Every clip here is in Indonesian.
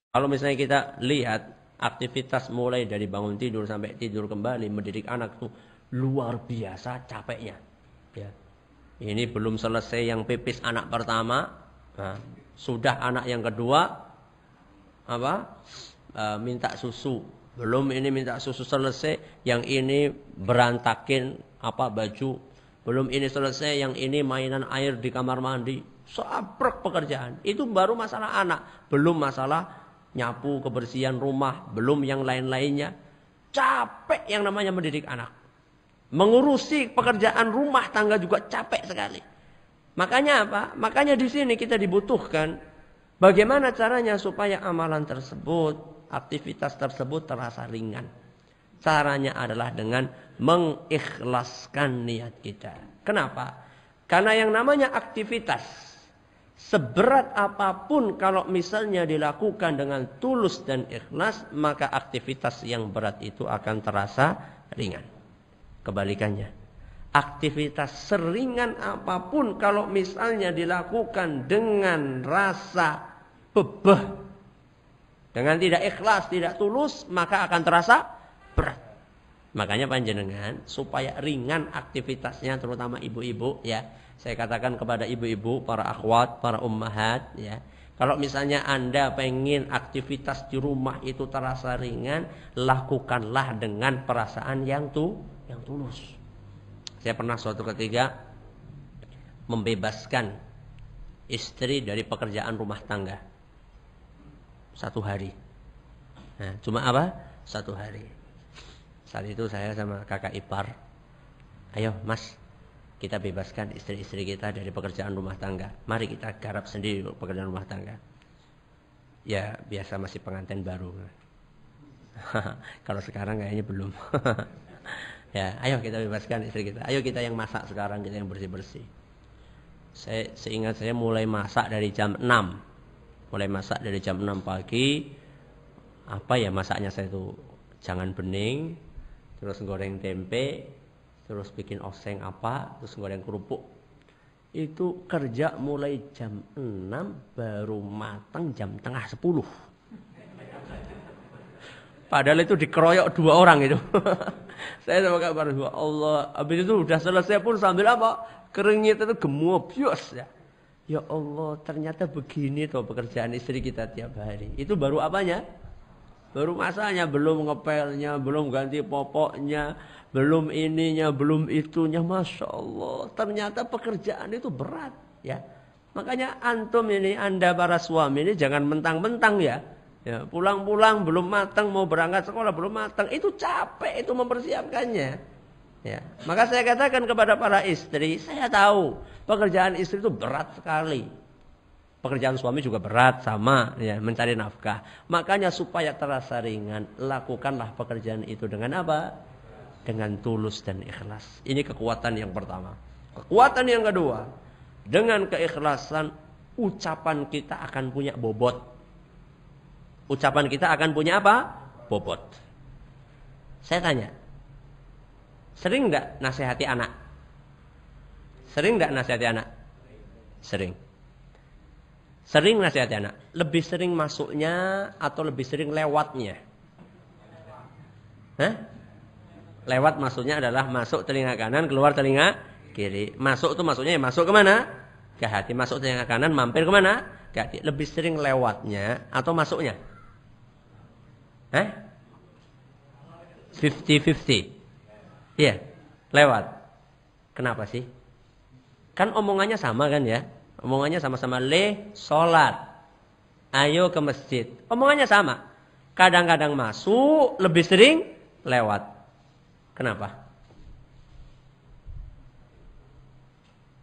Kalau misalnya kita lihat aktivitas mulai dari bangun tidur sampai tidur kembali, mendidik anak itu luar biasa capeknya. Ya. Ini belum selesai yang pipis anak pertama, nah, sudah anak yang kedua apa? Minta susu. Belum ini minta susu selesai, yang ini berantakin apa baju. Belum ini selesai, yang ini mainan air di kamar mandi. Sabrek pekerjaan. Itu baru masalah anak, belum masalah nyapu kebersihan rumah, belum yang lain-lainnya. Capek yang namanya mendidik anak. Mengurusi pekerjaan rumah tangga juga capek sekali. Makanya apa? Makanya di sini kita dibutuhkan bagaimana caranya supaya amalan tersebut, aktivitas tersebut terasa ringan. Caranya adalah dengan mengikhlaskan niat kita. Kenapa? Karena yang namanya aktivitas, seberat apapun kalau misalnya dilakukan dengan tulus dan ikhlas, maka aktivitas yang berat itu akan terasa ringan. Kebalikannya, aktivitas seringan apapun kalau misalnya dilakukan dengan rasa bebeh, dengan tidak ikhlas, tidak tulus, maka akan terasa berat. Makanya panjenengan supaya ringan aktivitasnya, terutama ibu-ibu ya. Saya katakan kepada ibu-ibu, para akhwat, para ummahat ya. Kalau misalnya Anda pengen aktivitas di rumah itu terasa ringan, lakukanlah dengan perasaan yang tulus. Saya pernah suatu ketika membebaskan istri dari pekerjaan rumah tangga 1 hari. Nah, cuma apa? 1 hari. Saat itu saya sama kakak ipar, ayo mas, kita bebaskan istri-istri kita dari pekerjaan rumah tangga. Mari kita garap sendiri pekerjaan rumah tangga. Ya biasa masih pengantin baru. Kalau sekarang kayaknya belum. Ya, ayo kita bebaskan istri kita. Ayo kita yang masak sekarang, kita yang bersih-bersih. Saya seingat saya mulai masak dari jam 6. Mulai masak dari jam 6 pagi. Apa ya masaknya saya itu? Jangan bening, terus goreng tempe, terus bikin oseng apa, terus goreng kerupuk. Itu kerja mulai jam 6 baru matang jam tengah 10. Padahal itu dikeroyok 2 orang itu. Saya sama kabar Allah. Habis itu udah selesai pun sambil apa? Keringnya itu gemobios ya. Ya Allah, ternyata begini tuh pekerjaan istri kita tiap hari. Itu baru apanya? Baru masanya, belum ngepelnya, belum ganti popoknya, belum ininya, belum itunya. Masya Allah, ternyata pekerjaan itu berat ya. Makanya antum ini, Anda para suami ini jangan mentang-mentang ya. Ya, pulang-pulang belum matang, mau berangkat sekolah belum matang, itu capek itu mempersiapkannya. Ya, maka saya katakan kepada para istri, saya tahu pekerjaan istri itu berat sekali. Pekerjaan suami juga berat sama, ya, mencari nafkah. Makanya supaya terasa ringan, lakukanlah pekerjaan itu dengan apa? Dengan tulus dan ikhlas. Ini kekuatan yang pertama. Kekuatan yang kedua, dengan keikhlasan, ucapan kita akan punya bobot. Ucapan kita akan punya apa? Bobot. Saya tanya, sering enggak nasihati anak? Sering enggak nasihati anak? Sering. Sering nasihati anak. Lebih sering masuknya atau lebih sering lewatnya? Hah? Lewat maksudnya adalah masuk telinga kanan, keluar telinga kiri. Masuk itu maksudnya ya masuk kemana? Ke hati. Masuk telinga kanan, mampir kemana? Ke hati. Lebih sering lewatnya atau masuknya? 50-50. Iya, lewat. Kenapa sih? Kan omongannya sama kan ya? Omongannya sama-sama sholat. Ayo ke masjid. Omongannya sama. Kadang-kadang masuk, lebih sering lewat. Kenapa?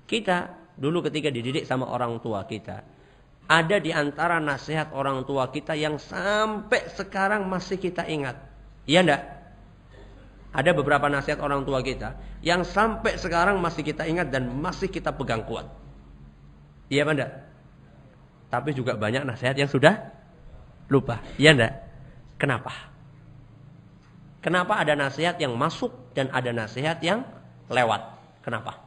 Kita dulu ketika dididik sama orang tua kita, ada di antara nasihat orang tua kita yang sampai sekarang masih kita ingat. Iya enggak? Ada beberapa nasihat orang tua kita yang sampai sekarang masih kita ingat dan masih kita pegang kuat. Iya enggak? Tapi juga banyak nasihat yang sudah lupa. Iya enggak? Kenapa? Kenapa ada nasihat yang masuk dan ada nasihat yang lewat? Kenapa?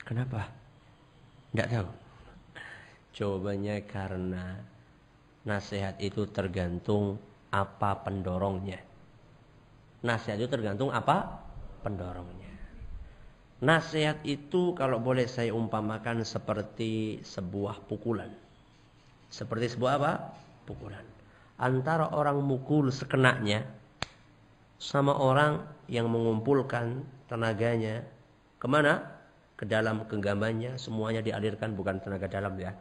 Kenapa? Enggak tahu. Jawabannya karena nasihat itu tergantung apa pendorongnya. Nasihat itu tergantung apa pendorongnya. Nasihat itu kalau boleh saya umpamakan seperti sebuah pukulan. Seperti sebuah apa? Pukulan. Antara orang mukul sekenanya sama orang yang mengumpulkan tenaganya kemana? Ke dalam genggamannya, semuanya dialirkan, bukan tenaga dalam ya.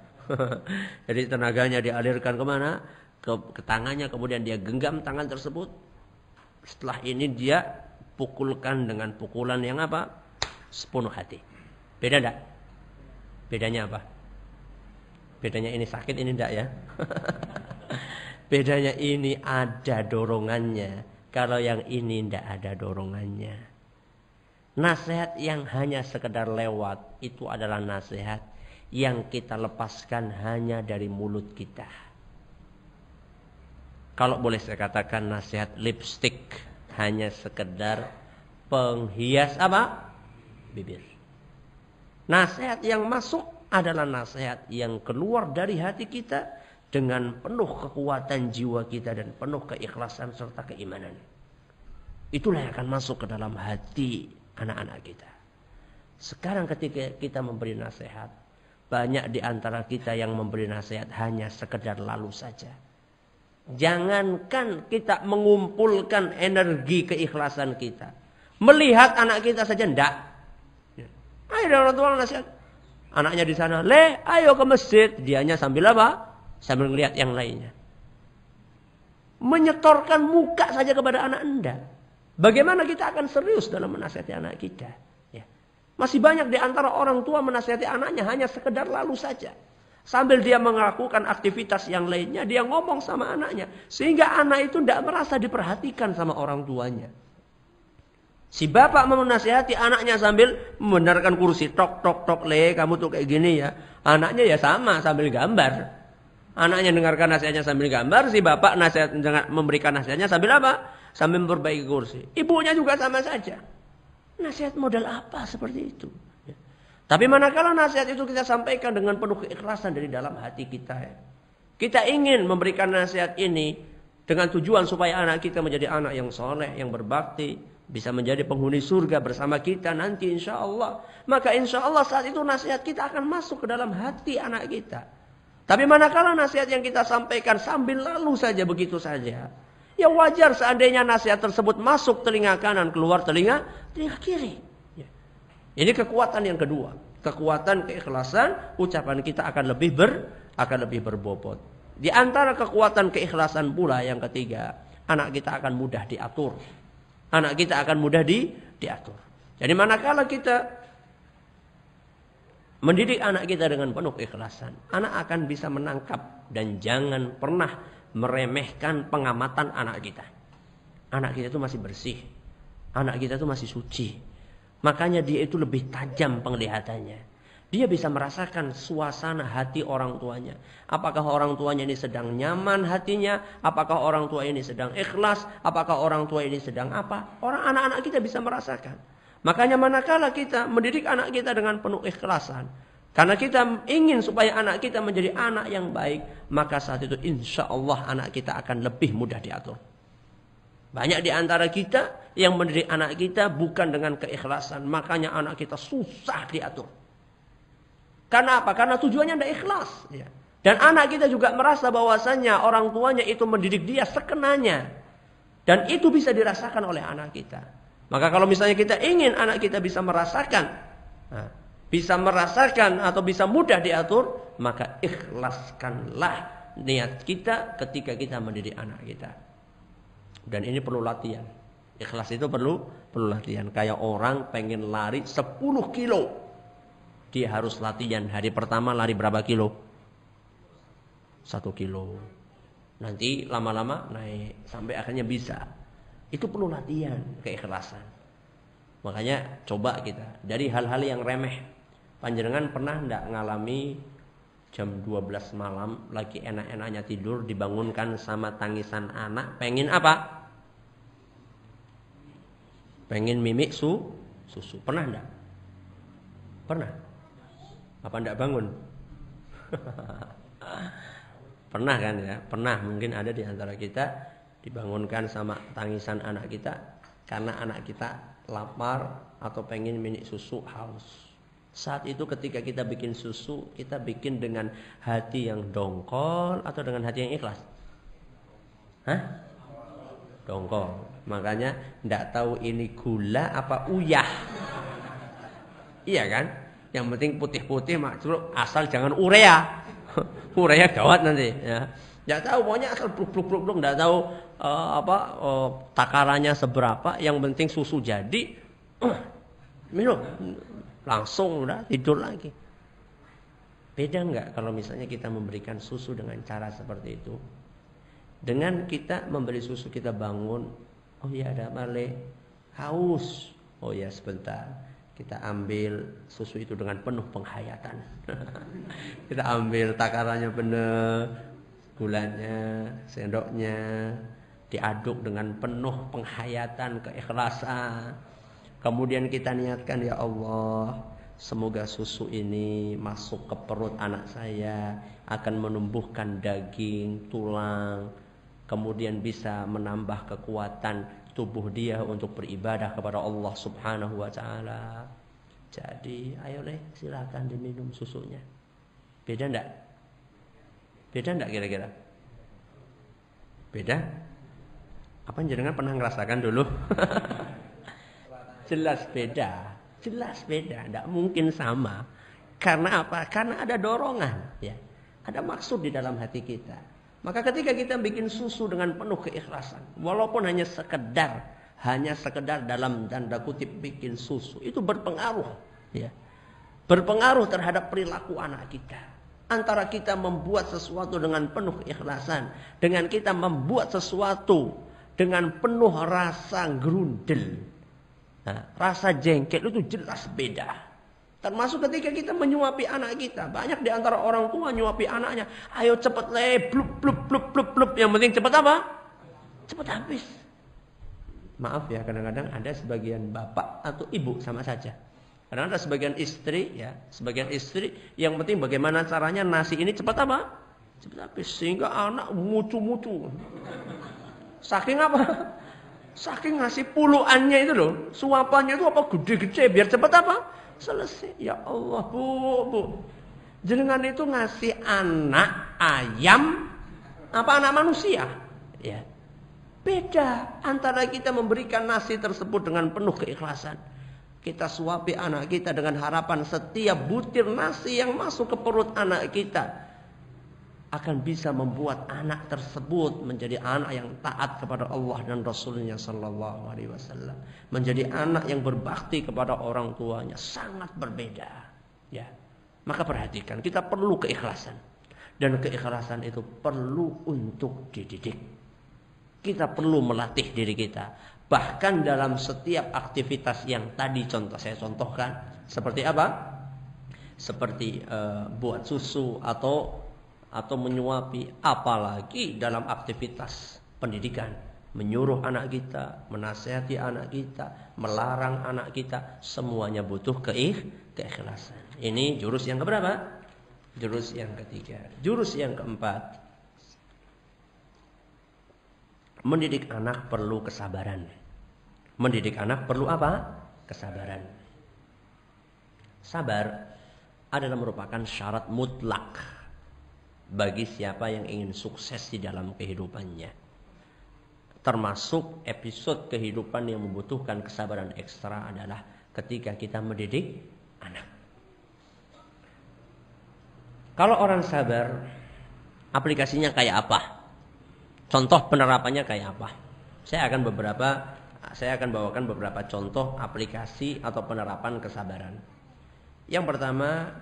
Jadi tenaganya dialirkan kemana? Ke tangannya, kemudian dia genggam tangan tersebut. Setelah ini dia pukulkan dengan pukulan yang apa? Sepenuh hati. Beda enggak? Bedanya apa? Bedanya ini sakit, ini enggak ya? Bedanya ini ada dorongannya. Kalau yang ini enggak ada dorongannya. Nasihat yang hanya sekedar lewat itu adalah nasihat yang kita lepaskan hanya dari mulut kita. Kalau boleh saya katakan nasihat lipstick, hanya sekedar penghias apa? Bibir. Nasihat yang masuk adalah nasihat yang keluar dari hati kita dengan penuh kekuatan jiwa kita dan penuh keikhlasan serta keimanan. Itulah yang akan masuk ke dalam hati anak-anak kita. Sekarang ketika kita memberi nasihat, banyak di antara kita yang memberi nasihat hanya sekedar lalu saja. Jangankan kita mengumpulkan energi keikhlasan kita, melihat anak kita saja enggak. Ayo orang tua nasihat, anaknya di sana, ayo ke masjid, dianya sambil apa? Sambil melihat yang lainnya. Menyetorkan muka saja kepada anak Anda. Bagaimana kita akan serius dalam menasihati anak kita? Ya. Masih banyak di antara orang tua menasihati anaknya hanya sekedar lalu saja. Sambil dia melakukan aktivitas yang lainnya, dia ngomong sama anaknya. Sehingga anak itu tidak merasa diperhatikan sama orang tuanya. Si bapak menasihati anaknya sambil membenarkan kursi. Tok, tok, tok, kamu tuh kayak gini ya. Anaknya ya sama, sambil gambar. Anaknya dengarkan nasihatnya sambil gambar. Si bapak memberikan nasihatnya sambil apa? Sambil memperbaiki kursi. Ibunya juga sama saja. Nasihat model apa seperti itu? Ya. Tapi manakala nasihat itu kita sampaikan dengan penuh keikhlasan dari dalam hati kita. Ya. Kita ingin memberikan nasihat ini dengan tujuan supaya anak kita menjadi anak yang soleh, yang berbakti. Bisa menjadi penghuni surga bersama kita nanti insya Allah. Maka insya Allah saat itu nasihat kita akan masuk ke dalam hati anak kita. Tapi manakala nasihat yang kita sampaikan sambil lalu saja begitu saja. Ya wajar seandainya nasihat tersebut masuk telinga kanan, keluar telinga kiri. Ya. Ini kekuatan yang kedua. Kekuatan keikhlasan, ucapan kita akan lebih berbobot. Di antara kekuatan keikhlasan pula yang ketiga, anak kita akan mudah diatur. Anak kita akan mudah diatur. Jadi manakala kita mendidik anak kita dengan penuh keikhlasan, anak akan bisa menangkap dan jangan pernah meremehkan pengamatan anak kita. Anak kita itu masih bersih. Anak kita itu masih suci. Makanya dia itu lebih tajam penglihatannya. Dia bisa merasakan suasana hati orang tuanya. Apakah orang tuanya ini sedang nyaman hatinya? Apakah orang tua ini sedang ikhlas? Apakah orang tua ini sedang apa? Anak-anak kita bisa merasakan. Makanya manakala kita mendidik anak kita dengan penuh ikhlasan, karena kita ingin supaya anak kita menjadi anak yang baik, maka saat itu insya Allah anak kita akan lebih mudah diatur. Banyak di antara kita yang mendidik anak kita bukan dengan keikhlasan, makanya anak kita susah diatur. Karena apa? Karena tujuannya tidak ikhlas. Ya. Dan anak kita juga merasa bahwasannya orang tuanya itu mendidik dia sekenanya. Dan itu bisa dirasakan oleh anak kita. Maka kalau misalnya kita ingin anak kita bisa merasakan, atau bisa mudah diatur, maka ikhlaskanlah niat kita ketika kita mendidik anak kita. Dan ini perlu latihan. Ikhlas itu perlu latihan. Kayak orang pengen lari 10 kilo. Dia harus latihan. Hari pertama lari berapa kilo? 1 kilo. Nanti lama-lama naik sampai akhirnya bisa. Itu perlu latihan, keikhlasan. Makanya coba kita dari hal-hal yang remeh. Panjenengan pernah enggak ngalami jam 12 malam lagi enak-enaknya tidur dibangunkan sama tangisan anak, pengen apa? Pengen mimik susu. Pernah enggak? Pernah? Apa enggak bangun? Pernah kan ya? Pernah mungkin ada di antara kita dibangunkan sama tangisan anak kita karena anak kita lapar atau pengen minum susu, haus. Saat itu ketika kita bikin susu, kita bikin dengan hati yang dongkol atau dengan hati yang ikhlas? Hah? Dongkol. Makanya tidak tahu ini gula apa uyah. Iya kan? Yang penting putih-putih maksud asal jangan urea. Urea gawat nanti ya. Enggak tahu pokoknya asal bluk-bluk-bluk, enggak tahu takarannya seberapa, yang penting susu jadi minum langsung udah tidur lagi. Beda enggak kalau misalnya kita memberikan susu dengan cara seperti itu? Dengan kita memberi susu kita bangun, oh ya ada balik, haus. Oh ya sebentar. Kita ambil susu itu dengan penuh penghayatan. Kita ambil takarannya benar, gulanya, sendoknya, diaduk dengan penuh penghayatan, keikhlasan. Kemudian kita niatkan, ya Allah, semoga susu ini masuk ke perut anak saya, akan menumbuhkan daging, tulang, kemudian bisa menambah kekuatan tubuh dia untuk beribadah kepada Allah Subhanahu wa taala. Jadi, ayo silakan diminum susunya. Beda enggak? Beda enggak kira-kira? Beda? Apa jenengan pernah ngerasakan dulu? Jelas beda. Jelas beda, enggak mungkin sama. Karena apa? Karena ada dorongan, ya. Ada maksud di dalam hati kita. Maka ketika kita bikin susu dengan penuh keikhlasan, walaupun hanya sekedar dalam tanda kutip bikin susu, itu berpengaruh, ya. Berpengaruh terhadap perilaku anak kita. Antara kita membuat sesuatu dengan penuh keikhlasan, dengan kita membuat sesuatu dengan penuh rasa gerundel. Nah, rasa jengkel itu jelas beda. Termasuk ketika kita menyuapi anak kita. Banyak di antara orang tua nyuapi anaknya. Ayo cepet blup, blup, blup, blup, blup. Yang penting cepet apa? Cepet habis. Maaf ya, kadang-kadang ada sebagian bapak atau ibu sama saja. Kadang ada sebagian istri, ya, sebagian istri yang penting bagaimana caranya nasi ini cepet apa? Cepet habis. Sehingga anak mucu-mucu. Saking apa? Saking ngasih puluhannya itu loh. Suapannya itu apa? Gede-gede biar cepet apa? Selesai. Ya Allah, Bu. Jenengan itu ngasih anak ayam apa anak manusia? Ya. Beda antara kita memberikan nasi tersebut dengan penuh keikhlasan. Kita suapi anak kita dengan harapan setiap butir nasi yang masuk ke perut anak kita akan bisa membuat anak tersebut menjadi anak yang taat kepada Allah dan Rasulnya Sallallahu Alaihi Wasallam, menjadi anak yang berbakti kepada orang tuanya. Sangat berbeda, ya. Maka perhatikan, kita perlu keikhlasan, dan keikhlasan itu perlu untuk dididik. Kita perlu melatih diri kita, bahkan dalam setiap aktivitas yang tadi saya contohkan, seperti apa? Seperti buat susu atau menyuapi, apalagi dalam aktivitas pendidikan, menyuruh anak kita, menasihati anak kita, melarang anak kita, semuanya butuh keikhlasan. Ini jurus yang keberapa? Jurus yang ketiga. Jurus yang keempat, mendidik anak perlu kesabaran. Mendidik anak perlu apa? Kesabaran. Sabar adalah merupakan syarat mutlak bagi siapa yang ingin sukses di dalam kehidupannya. Termasuk episode kehidupan yang membutuhkan kesabaran ekstra adalah ketika kita mendidik anak. Kalau orang sabar, aplikasinya kayak apa? Contoh penerapannya kayak apa? Saya akan bawakan beberapa contoh aplikasi atau penerapan kesabaran. Yang pertama,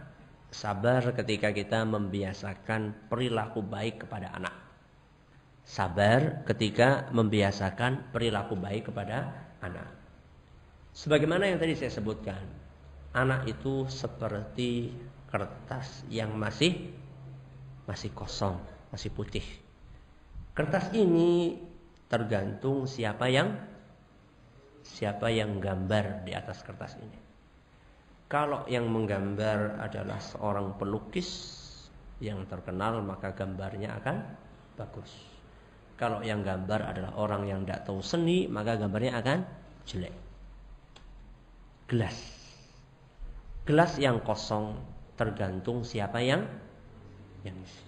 sabar ketika kita membiasakan perilaku baik kepada anak. Sabar ketika membiasakan perilaku baik kepada anak. Sebagaimana yang tadi saya sebutkan, anak itu seperti kertas yang masih kosong, masih putih. Kertas ini tergantung siapa yang gambar di atas kertas ini. Kalau yang menggambar adalah seorang pelukis, yang terkenal maka gambarnya akan bagus. Kalau yang gambar adalah orang yang tidak tahu seni, maka gambarnya akan jelek. Gelas yang kosong tergantung siapa yang isi.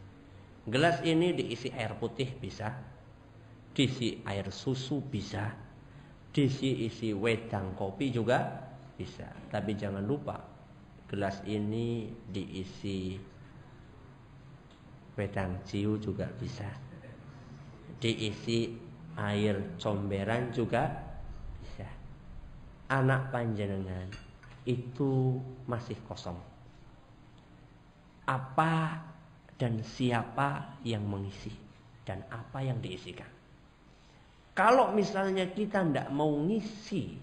Gelas ini diisi air putih bisa, diisi air susu bisa, diisi wedang kopi juga bisa. Tapi jangan lupa gelas ini diisi wedang ciu juga bisa, diisi air comberan juga bisa. Anak panjenengan itu masih kosong. Apa dan siapa yang mengisi dan apa yang diisikan? Kalau misalnya kita tidak mau ngisi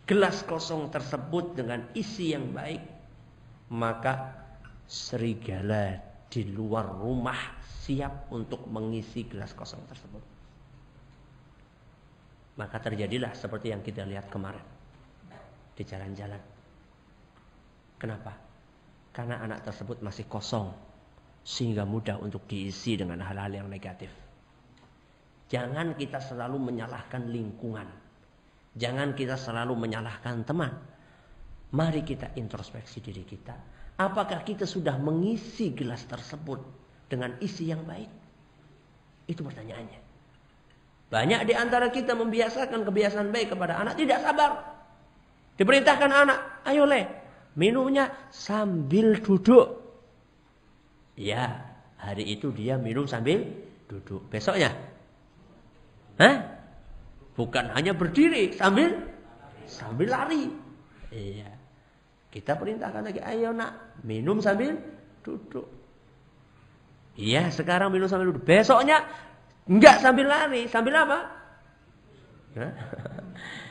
gelas kosong tersebut dengan isi yang baik, maka serigala di luar rumah siap untuk mengisi gelas kosong tersebut. Maka terjadilah seperti yang kita lihat kemarin di jalan-jalan. Kenapa? Karena anak tersebut masih kosong, sehingga mudah untuk diisi dengan hal-hal yang negatif. Jangan kita selalu menyalahkan lingkungan. Jangan kita selalu menyalahkan teman. Mari kita introspeksi diri kita. Apakah kita sudah mengisi gelas tersebut dengan isi yang baik? Itu pertanyaannya. Banyak di antara kita membiasakan kebiasaan baik kepada anak, tidak sabar. Diperintahkan anak, ayo minumnya sambil duduk. Ya, hari itu dia minum sambil duduk. Besoknya, bukan hanya berdiri, sambil lari. Iya. Kita perintahkan lagi, ayo nak, minum sambil duduk. Iya, sekarang minum sambil duduk. Besoknya enggak sambil lari, sambil apa?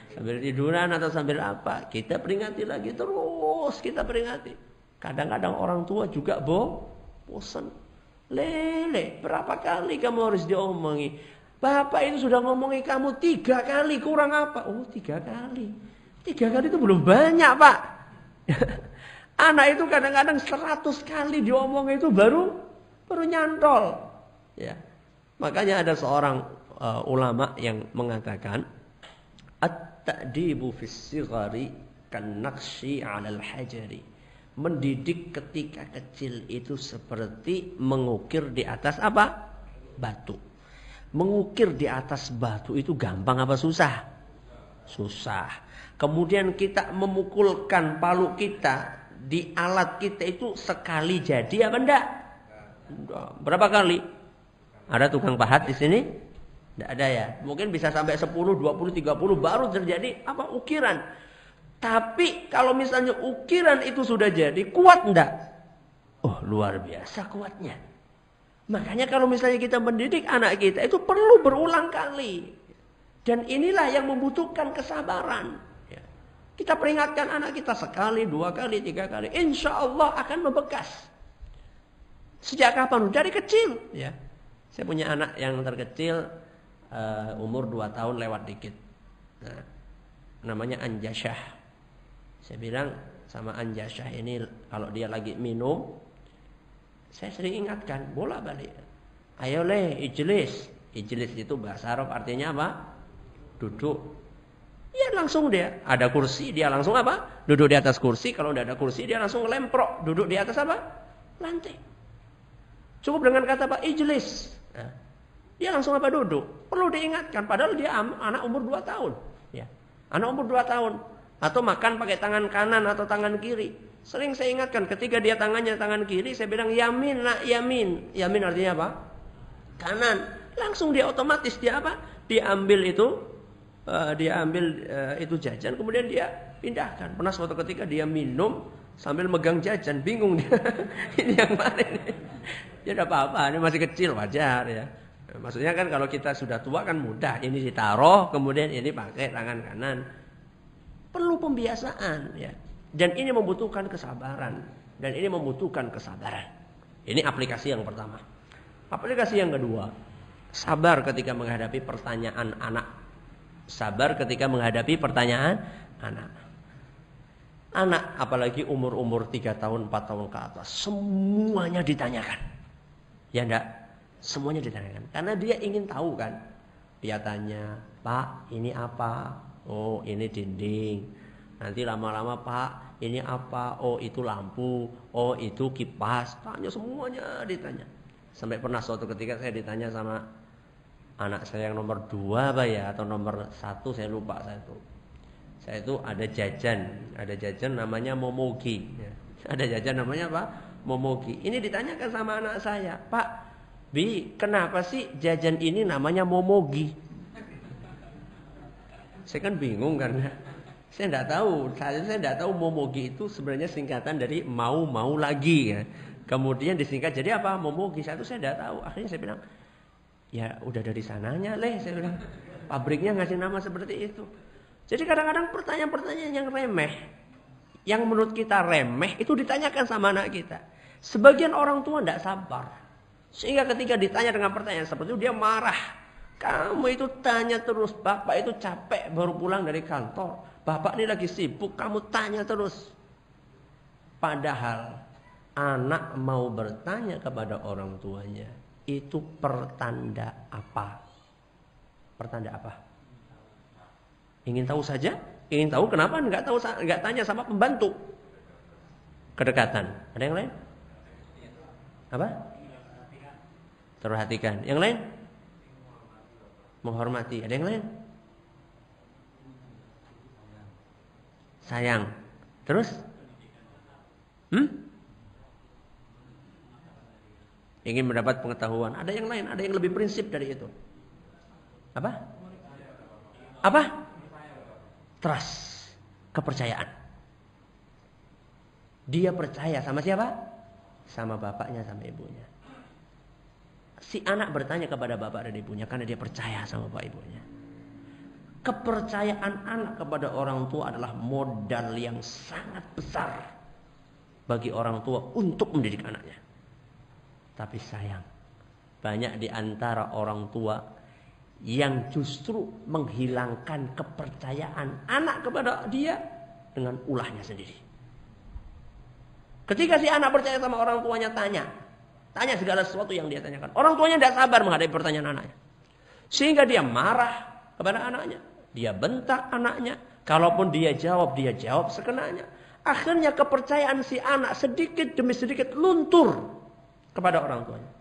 Sambil tiduran atau sambil apa? Kita peringati lagi terus, kita peringati. Kadang-kadang orang tua juga bosan. Lele, berapa kali kamu harus diomongi? Bapak itu sudah ngomongi kamu 3 kali, kurang apa? Oh, 3 kali. 3 kali itu belum banyak, Pak. Anak itu kadang-kadang 100 kali diomongin itu baru nyantol. Ya. Makanya ada seorang ulama yang mengatakan, at-ta'dibu fis sighari kan-naqshi 'alal hajari. Mendidik ketika kecil itu seperti mengukir di atas apa? Batu. Mengukir di atas batu itu gampang apa susah? Susah. Kemudian kita memukulkan palu kita di alat kita itu sekali jadi apa enggak? Berapa kali? Ada tukang pahat di sini? Enggak ada ya. Mungkin bisa sampai 10, 20, 30 baru terjadi apa? Ukiran. Tapi kalau misalnya ukiran itu sudah jadi, kuat enggak? Oh, luar biasa kuatnya. Makanya kalau misalnya kita mendidik anak kita itu perlu berulang kali. Dan inilah yang membutuhkan kesabaran. Kita peringatkan anak kita sekali, 2 kali, 3 kali. Insya Allah akan membekas. Sejak kapan? Dari kecil. Ya. Saya punya anak yang terkecil, umur 2 tahun lewat dikit. Nah, namanya Anjasyah. Saya bilang sama Anjasyah ini, kalau dia lagi minum, saya sering ingatkan, bola balik. Ayo ijlis. Ijlis itu bahasa Arab artinya apa? Duduk. Ya langsung dia, ada kursi, dia langsung apa? Duduk di atas kursi. Kalau tidak ada kursi, dia langsung lemprok. Duduk di atas apa? Lantai. Cukup dengan kata apa? Ijlis. Nah, dia langsung apa? Duduk. Perlu diingatkan, padahal dia anak umur 2 tahun. Ya. Anak umur 2 tahun. Atau makan pakai tangan kanan atau tangan kiri. Sering saya ingatkan, ketika dia tangannya tangan kiri, saya bilang yamin, nak yamin. Yamin artinya apa? Kanan. Langsung dia otomatis, dia apa? Dia ambil itu jajan, kemudian dia pindahkan. Pernah suatu ketika dia minum sambil megang jajan, bingung dia. Ini yang mana ini? Ya tidak apa-apa, ini masih kecil, wajar ya. Maksudnya kan kalau kita sudah tua kan mudah, ini ditaruh, kemudian ini pakai tangan kanan. Perlu pembiasaan ya. Dan ini membutuhkan kesabaran. Dan ini membutuhkan kesabaran. Ini aplikasi yang pertama. Aplikasi yang kedua, sabar ketika menghadapi pertanyaan anak. Sabar ketika menghadapi pertanyaan anak. Anak apalagi umur-umur 3 tahun, 4 tahun ke atas, semuanya ditanyakan. Ya enggak? Semuanya ditanyakan. Karena dia ingin tahu kan. Dia tanya, "Pak, ini apa?" "Oh, ini dinding." Nanti lama-lama, "Pak, ini apa?" "Oh, itu lampu." "Oh, itu kipas." Tanya semuanya ditanya. Sampai pernah suatu ketika saya ditanya sama anak saya yang nomor 2 apa ya, atau nomor 1 saya lupa saya itu. Saya itu ada jajan namanya Momogi. Ya. Ada jajan namanya apa? Momogi. Ini ditanyakan sama anak saya, "Pak, Bi, kenapa sih jajan ini namanya Momogi?" Saya kan bingung karena saya tidak tahu. Saya tidak tahu Momogi itu sebenarnya singkatan dari mau lagi. Ya. Kemudian disingkat jadi apa? Momogi. Saya tidak tahu. Akhirnya saya bilang, ya udah dari sananya, Leh. Saya bilang, pabriknya ngasih nama seperti itu. Jadi kadang-kadang pertanyaan-pertanyaan yang remeh, yang menurut kita remeh, itu ditanyakan sama anak kita. Sebagian orang tua tidak sabar. Sehingga ketika ditanya dengan pertanyaan seperti itu, dia marah. "Kamu itu tanya terus, bapak itu capek baru pulang dari kantor. Bapak ini lagi sibuk, kamu tanya terus." Padahal anak mau bertanya kepada orang tuanya, itu pertanda apa? Pertanda apa? Ingin tahu saja? Ingin tahu kenapa enggak tanya sama pembantu? Kedekatan. Ada yang lain? Apa? Terperhatikan. Yang lain? Menghormati. Ada yang lain? Sayang. Terus? Ingin mendapat pengetahuan. Ada yang lain? Ada yang lebih prinsip dari itu? Apa? Apa? Trust, kepercayaan. Dia percaya sama siapa? Sama bapaknya, sama ibunya. Si anak bertanya kepada bapak dan ibunya karena dia percaya sama bapak ibunya. Kepercayaan anak kepada orang tua adalah modal yang sangat besar bagi orang tua untuk mendidik anaknya. Tapi sayang, banyak di antara orang tua yang justru menghilangkan kepercayaan anak kepada dia dengan ulahnya sendiri. Ketika si anak percaya sama orang tuanya, tanya segala sesuatu yang dia tanyakan. Orang tuanya tidak sabar menghadapi pertanyaan anaknya. Sehingga dia marah kepada anaknya. Dia bentak anaknya. Kalaupun dia jawab sekenanya. Akhirnya kepercayaan si anak sedikit demi sedikit luntur kepada orang tuanya.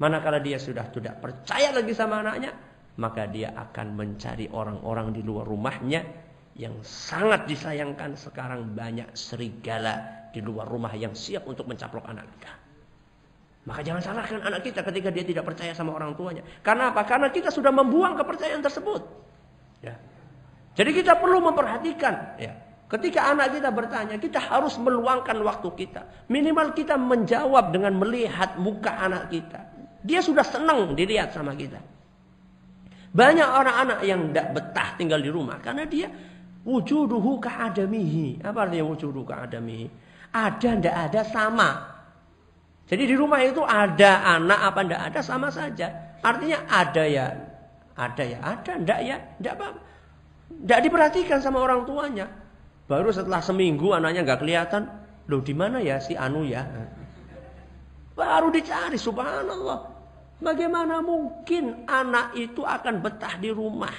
Manakala dia sudah tidak percaya lagi sama anaknya, maka dia akan mencari orang-orang di luar rumahnya. Yang sangat disayangkan sekarang banyak serigala di luar rumah yang siap untuk mencaplok anak kita. Maka jangan salahkan anak kita ketika dia tidak percaya sama orang tuanya. Karena apa? Karena kita sudah membuang kepercayaan tersebut. Ya. Jadi kita perlu memperhatikan. Ya. Ketika anak kita bertanya, kita harus meluangkan waktu kita. Minimal kita menjawab dengan melihat muka anak kita. Dia sudah senang dilihat sama kita. Banyak orang-anak yang tidak betah tinggal di rumah karena dia wujuduhu ka'adamihi. Apa artinya wujuduhu ka'adamihi? Ada tidak ada sama. Jadi di rumah itu ada anak apa tidak ada sama saja. Artinya ada ya ada, tidak ya tidak apa-apa. Tidak diperhatikan sama orang tuanya. Baru setelah seminggu anaknya nggak kelihatan. Loh di mana ya si Anu ya? Baru dicari, subhanallah. Bagaimana mungkin anak itu akan betah di rumah?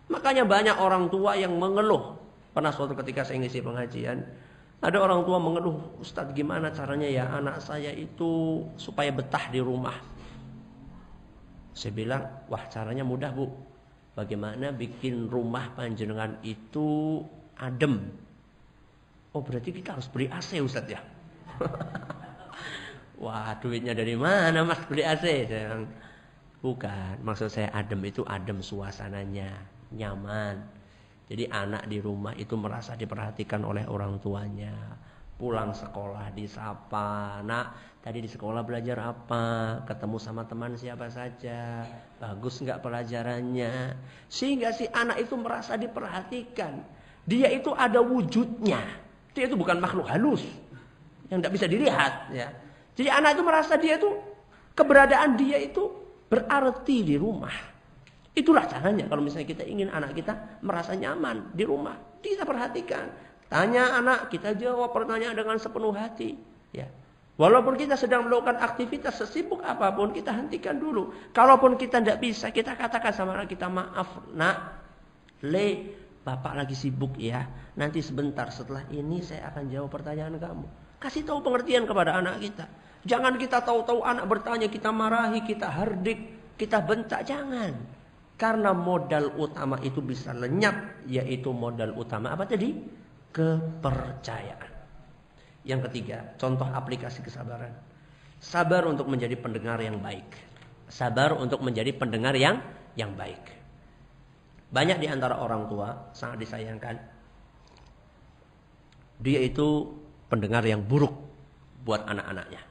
Makanya banyak orang tua yang mengeluh. Pernah suatu ketika saya ngisi pengajian, ada orang tua mengeluh, "Ustadz, gimana caranya ya anak saya itu supaya betah di rumah?" Saya bilang, "Wah, caranya mudah, Bu. Bagaimana bikin rumah panjenengan itu adem?" "Oh, berarti kita harus beli AC, Ustadz ya?" "Wah, duitnya dari mana Mas beli AC?" Saya bilang, "Bukan, maksud saya adem itu adem suasananya, nyaman. Jadi anak di rumah itu merasa diperhatikan oleh orang tuanya. Pulang sekolah disapa, 'Nak, tadi di sekolah belajar apa? Ketemu sama teman siapa saja? Bagus enggak pelajarannya?" Sehingga si anak itu merasa diperhatikan. Dia itu ada wujudnya. Dia itu bukan makhluk halus yang tidak bisa dilihat, ya. Jadi anak itu merasa dia itu, keberadaan dia itu berarti di rumah. Itulah caranya kalau misalnya kita ingin anak kita merasa nyaman di rumah. Kita perhatikan. Tanya anak, kita jawab pertanyaan dengan sepenuh hati. Ya. Walaupun kita sedang melakukan aktivitas sesibuk apapun, kita hentikan dulu. Kalaupun kita tidak bisa, kita katakan sama anak kita, maaf nak, bapak lagi sibuk ya. Nanti sebentar setelah ini saya akan jawab pertanyaan kamu. Kasih tahu pengertian kepada anak kita. Jangan kita tahu-tahu anak bertanya, kita marahi, kita hardik, kita bentak. Jangan. Karena modal utama itu bisa lenyap. Yaitu modal utama apa tadi? Kepercayaan. Yang ketiga, contoh aplikasi kesabaran. Sabar untuk menjadi pendengar yang baik. Sabar untuk menjadi pendengar yang baik. Banyak di antara orang tua sangat disayangkan. Dia itu pendengar yang buruk buat anak-anaknya.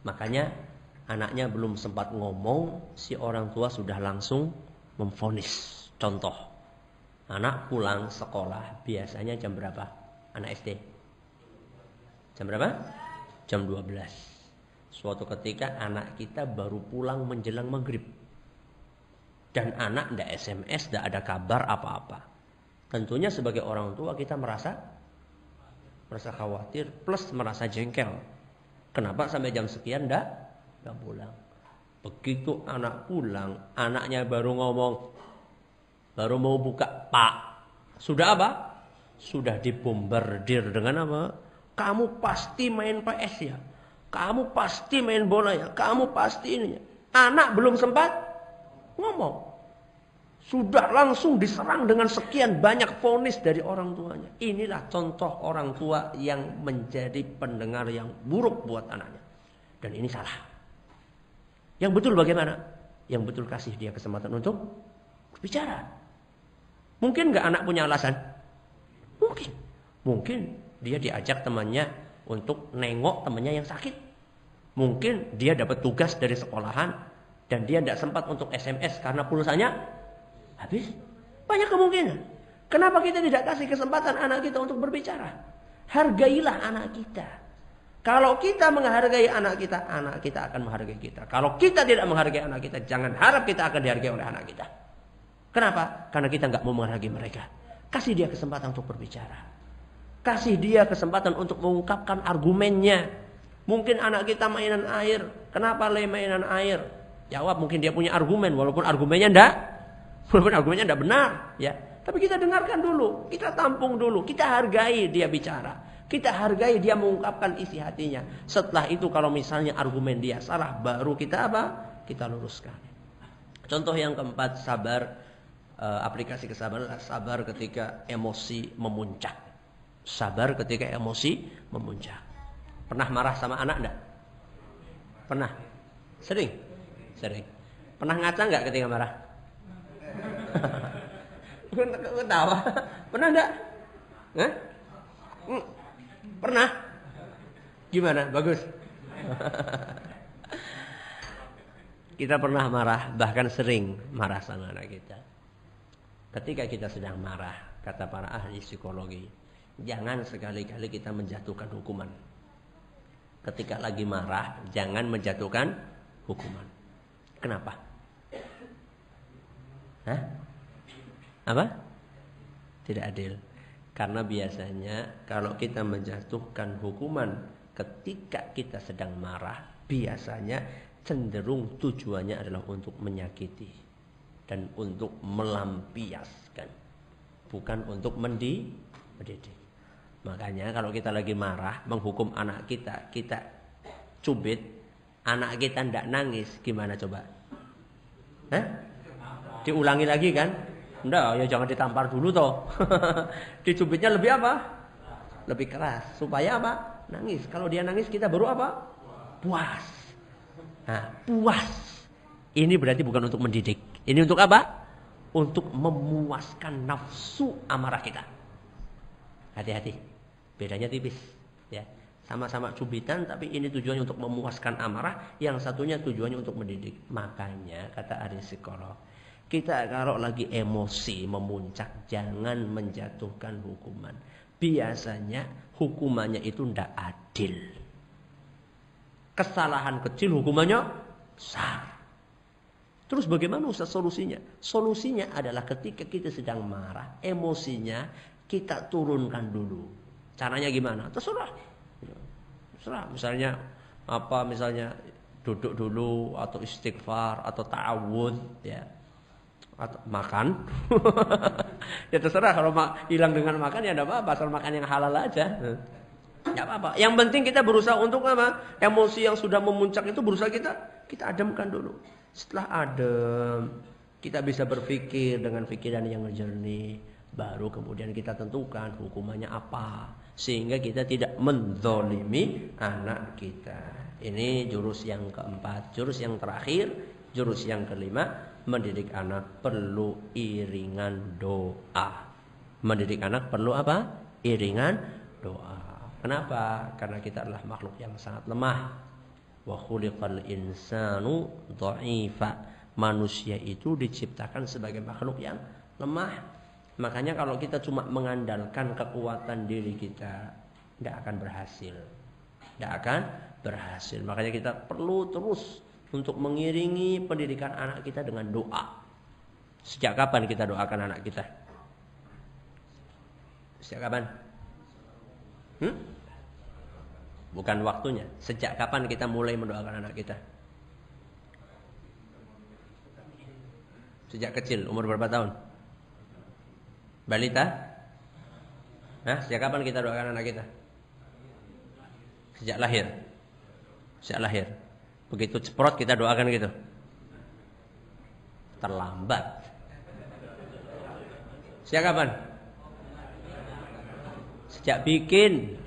Makanya anaknya belum sempat ngomong, si orang tua sudah langsung memvonis. Contoh, anak pulang sekolah biasanya jam berapa? Anak SD. Jam berapa? Jam 12. Suatu ketika anak kita baru pulang menjelang maghrib. Dan anak tidak SMS, tidak ada kabar apa-apa. Tentunya sebagai orang tua kita merasa khawatir plus merasa jengkel. Kenapa sampai jam sekian tidak pulang? Begitu anak pulang, anaknya baru ngomong, baru mau buka, Pak, sudah apa? Sudah dibombardir dengan apa? Kamu pasti main PS ya, kamu pasti main bola ya, kamu pasti ini ya. Anak belum sempat ngomong, sudah langsung diserang dengan sekian banyak vonis dari orang tuanya. Inilah contoh orang tua yang menjadi pendengar yang buruk buat anaknya. Dan ini salah. Yang betul bagaimana? Yang betul kasih dia kesempatan untuk bicara. Mungkin gak anak punya alasan? Mungkin. Mungkin dia diajak temannya untuk nengok temannya yang sakit. Mungkin dia dapat tugas dari sekolahan dan dia tidak sempat untuk SMS karena pulsanya habis. Banyak kemungkinan. Kenapa kita tidak kasih kesempatan anak kita untuk berbicara? Hargailah anak kita. Kalau kita menghargai anak kita akan menghargai kita. Kalau kita tidak menghargai anak kita, jangan harap kita akan dihargai oleh anak kita. Kenapa? Karena kita nggak mau menghargai mereka. Kasih dia kesempatan untuk berbicara. Kasih dia kesempatan untuk mengungkapkan argumennya. Mungkin anak kita mainan air. Kenapa mainan air? Jawab, mungkin dia punya argumen walaupun argumennya enggak benar, ya. Tapi kita dengarkan dulu, kita tampung dulu, kita hargai dia bicara. Kita hargai dia mengungkapkan isi hatinya. Setelah itu kalau misalnya argumen dia salah, baru kita apa? Kita luruskan. Contoh yang keempat, sabar, aplikasi kesabaran, sabar ketika emosi memuncak. Sabar ketika emosi memuncak. Pernah marah sama anak enggak? Pernah? Sering? Sering. Pernah ngaca enggak ketika marah? Ketawa. Pernah enggak? Hah? Pernah? Gimana? Bagus. Kita pernah marah, bahkan sering marah sama anak kita. Ketika kita sedang marah, kata para ahli psikologi, jangan sekali-kali kita menjatuhkan hukuman. Ketika lagi marah, jangan menjatuhkan hukuman. Kenapa? Hah? Apa? Tidak adil. Karena biasanya kalau kita menjatuhkan hukuman ketika kita sedang marah, biasanya cenderung tujuannya adalah untuk menyakiti dan untuk melampiaskan, bukan untuk mendidik. Makanya kalau kita lagi marah menghukum anak kita, kita cubit, anak kita tidak nangis, gimana coba? Hah? Diulangi lagi kan? Enggak, ya jangan ditampar dulu toh. Dicubitnya lebih apa? Lebih keras. Supaya apa? Nangis. Kalau dia nangis kita baru apa? Puas. Nah, puas. Ini berarti bukan untuk mendidik. Ini untuk apa? Untuk memuaskan nafsu amarah kita. Hati-hati. Bedanya tipis. Ya. Sama-sama cubitan tapi ini tujuannya untuk memuaskan amarah. Yang satunya tujuannya untuk mendidik. Makanya kata ahli psikolog, kita kalau lagi emosi memuncak, jangan menjatuhkan hukuman. Biasanya hukumannya itu tidak adil. Kesalahan kecil hukumannya besar. Terus bagaimana Ustaz solusinya? Solusinya adalah ketika kita sedang marah, emosinya kita turunkan dulu. Caranya gimana? Terserah. Terserah. Misalnya misalnya duduk dulu atau istighfar atau ta'awud ya. Atau makan. Ya terserah, kalau hilang dengan makan ya enggak apa-apa, asal makan yang halal aja. Enggak apa-apa. Yang penting kita berusaha untuk apa? Emosi yang sudah memuncak itu berusaha kita ademkan dulu. Setelah adem, kita bisa berpikir dengan pikiran yang jernih, baru kemudian kita tentukan hukumannya apa, sehingga kita tidak menzalimi anak kita. Ini jurus yang keempat. Jurus yang terakhir, jurus yang kelima, mendidik anak perlu iringan doa. Mendidik anak perlu apa? Iringan doa. Kenapa? Karena kita adalah makhluk yang sangat lemah. Wa khuliqal insanu dha'ifa. Manusia itu diciptakan sebagai makhluk yang lemah. Makanya kalau kita cuma mengandalkan kekuatan diri kita, tidak akan berhasil. Tidak akan berhasil. Makanya kita perlu terus untuk mengiringi pendidikan anak kita dengan doa. Sejak kapan kita doakan anak kita? Sejak kapan? Bukan waktunya. Sejak kapan kita mulai mendoakan anak kita? Sejak kecil. Umur berapa tahun? Balita? Sejak kapan kita doakan anak kita? Sejak lahir. Sejak lahir. Begitu ceprot kita doakan gitu. Terlambat. Sejak kapan? Sejak bikin.